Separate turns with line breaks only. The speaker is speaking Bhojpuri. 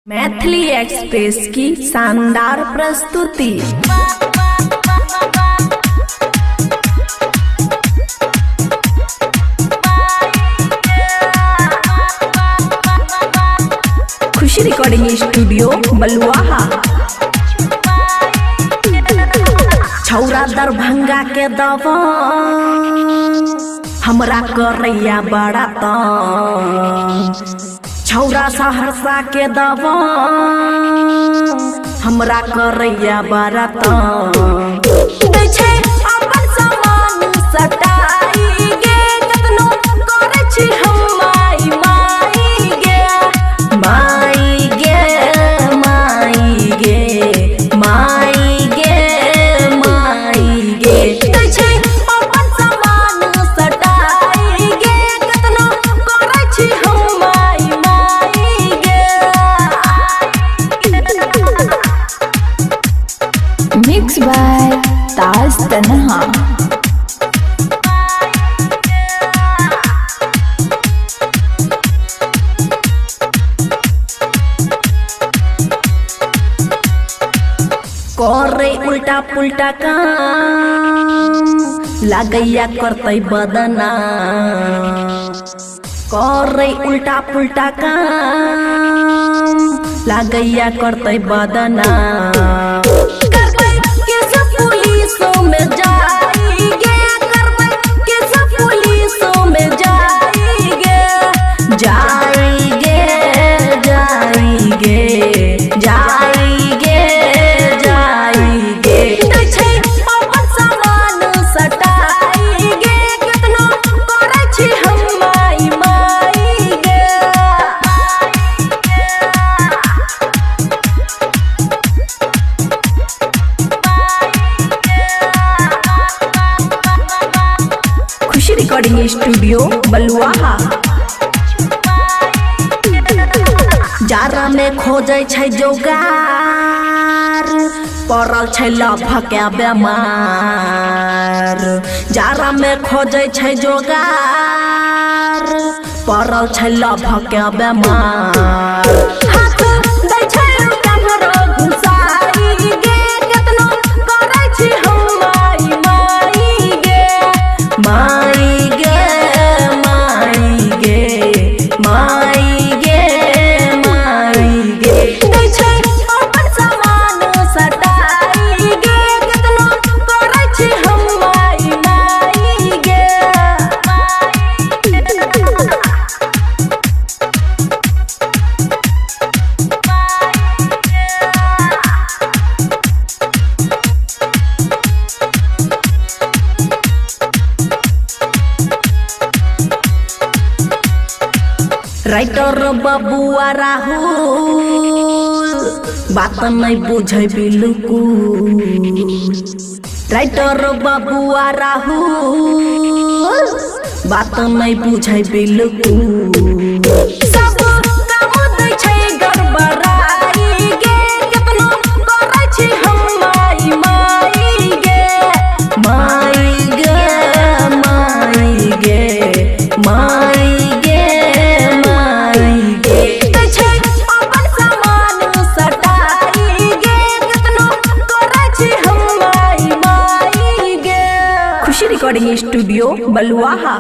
मैथिली एक्सप्रेस की शानदार प्रस्तुति। खुशी रिकॉर्डिंग स्टूडियो बलुआहा। छौरा दरभंगा के दवा हमरा करैया बड़ा छौरा सहरसा के दवा हमरा करैया बड़ा अपन सामान सटाई गे कतनो करे छी हम माई माई गे माई गे माई गे माई गे माई गे अपन सामान सटाई गे कतनो करे छी हम माई माई गे।
मिक्स बाय ताज तन्हा।
करे उल्टा पुल्टा काम लागैया करते बदना करे उल्टा पुल्टा काम लागैया करते बदना पुलिसों में जाएंगे करबै के सब पुलिसों में जाएंगे जाएंगे जाएंगे जाएंगे जाएंगे अपन सामान सटाएंगे कितनो करे छी हम माई माई गे। खुशी रिकॉर्डिंग स्टूडियो बलुआहा। जारा में खोजे छै जोगार पड़ल छै लभके बेमार जारा में खोजे छै जोगार पड़ल छै लभके बेमार हाथ दै छै कमरो घुसाई गे केतनो करे छी हम माई माई गे माई गे माई गे माई गे माई गे अपन सामान सटाई गे केतनो करे छी हम माई माई गे। राइटर बबुआ राहुल बात नहीं बुझे बिल्कुल राइटर बबुआ राहुल बात नहीं बुझे बिल्कुल सब काम दै छै गड़बड़ाई गे केतनो करे छी हम माई माई गे माई गे माई गे माई गे माई गे अपन सामान सटाई गे केतनो करे छी हम माई माई गे। खुशी रिकॉर्डिंग स्टूडियो बलुआहा।